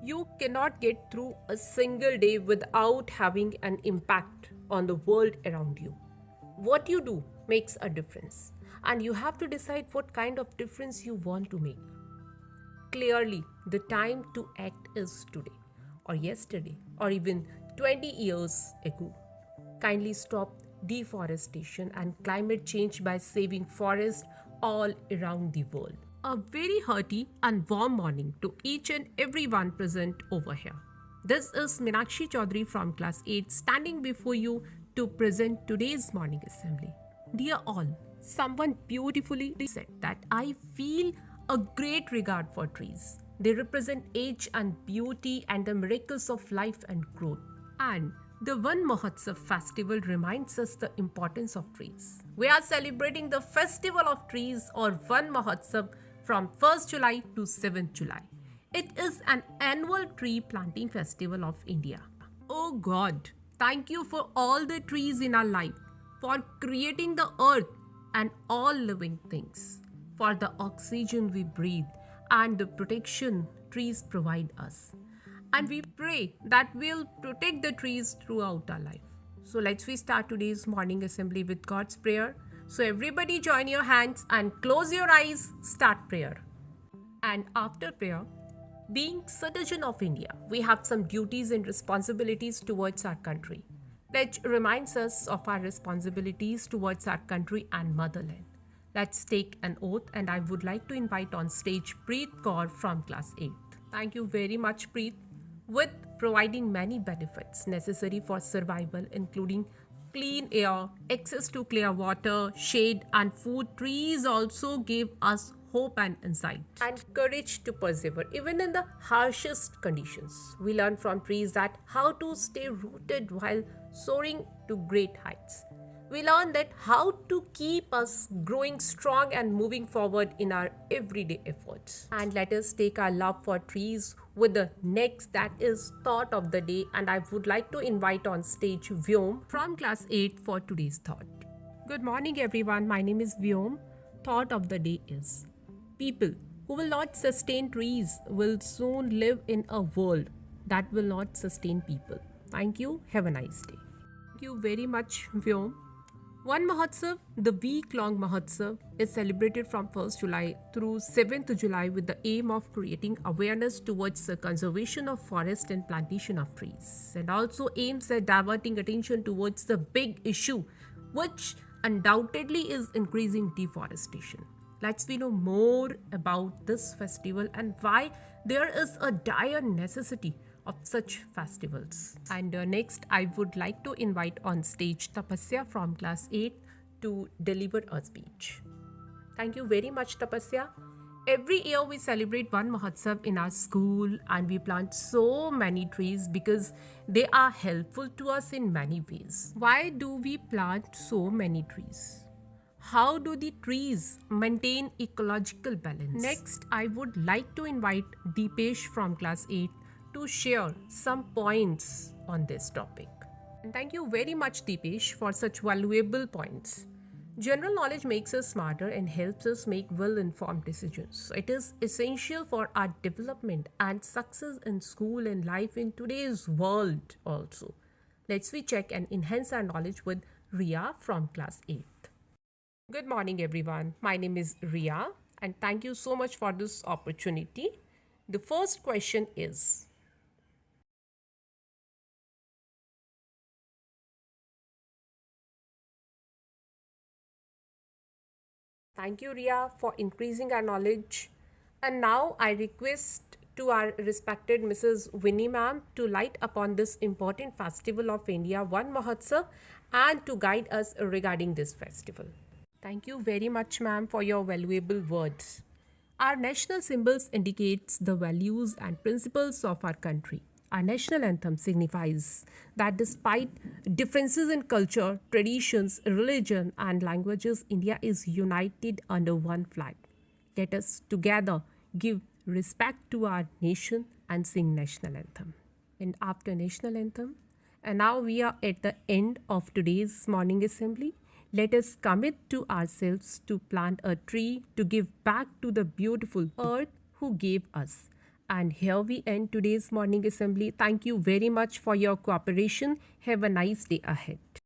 You cannot get through a single day without having an impact on the world around you. What you do makes a difference, and you have to decide what kind of difference you want to make. Clearly, the time to act is today, or yesterday, or even 20 years ago. Kindly stop deforestation and climate change by saving forests all around the world. A very hearty and warm morning to each and everyone present over here. This is Meenakshi Chaudhary from class 8 standing before you to present today's morning assembly. Dear all, someone beautifully said that I feel a great regard for trees. They represent age and beauty and the miracles of life and growth. And the One Mahotsava festival reminds us the importance of trees. We are celebrating the festival of trees or One Mahotsava from 1st July to 7th July. It is an annual tree planting festival of India. Oh God, thank you for all the trees in our life, for creating the earth and all living things, for the oxygen we breathe and the protection trees provide us. And we pray that we'll protect the trees throughout our life. So let's we start today's morning assembly with God's prayer. So everybody join your hands and close your eyes, start prayer. And after prayer, being citizen of India, we have some duties and responsibilities towards our country. Pledge reminds us of our responsibilities towards our country and motherland. Let's take an oath, and I would like to invite on stage Preet Kaur from class 8. Thank you very much, Preet, with providing many benefits necessary for survival, including clean air, access to clear water, shade, and food. Trees also give us hope and insight and courage to persevere even in the harshest conditions. We learn from trees that how to stay rooted while soaring to great heights. We learn that how to keep us growing strong and moving forward in our everyday efforts. And let us take our love for trees with the next, that is thought of the day, and I would like to invite on stage Vyom from class 8 for today's thought. Good morning everyone, my name is Vyom. Thought of the day is: people who will not sustain trees will soon live in a world that will not sustain people. Thank you, have a nice day. Thank you very much, Vyom. One Mahotsava, the week-long Mahotsava, is celebrated from 1st July through 7th July with the aim of creating awareness towards the conservation of forest and plantation of trees, and also aims at diverting attention towards the big issue, which undoubtedly is increasing deforestation. Let's know more about this festival and why there is a dire necessity of such festivals. And next, I would like to invite on stage Tapasya from class 8 to deliver a speech. Thank you very much, Tapasya. Every year we celebrate One Mahotsava in our school, and we plant so many trees because they are helpful to us in many ways. Why do we plant so many trees? How do the trees maintain ecological balance? Next, I would like to invite Deepesh from class 8 to share some points on this topic. And thank you very much, Deepesh, for such valuable points. General knowledge makes us smarter and helps us make well-informed decisions. It is essential for our development and success in school and life in today's world also. Let's check and enhance our knowledge with Ria from class 8. Good morning, everyone. My name is Ria, and thank you so much for this opportunity. The first question is: thank you, Ria, for increasing our knowledge. And now I request to our respected Mrs. Winnie ma'am to light upon this important festival of India, One Mahotsava, and to guide us regarding this festival. Thank you very much, ma'am, for your valuable words. Our national symbols indicates the values and principles of our country. Our national anthem signifies that despite differences in culture, traditions, religion, and languages, India is united under one flag. Let us together give respect to our nation and sing national anthem. And after national anthem, and now we are at the end of today's morning assembly. Let us commit to ourselves to plant a tree to give back to the beautiful earth who gave us, And here we end today's morning assembly. Thank you very much for your cooperation. Have a nice day ahead.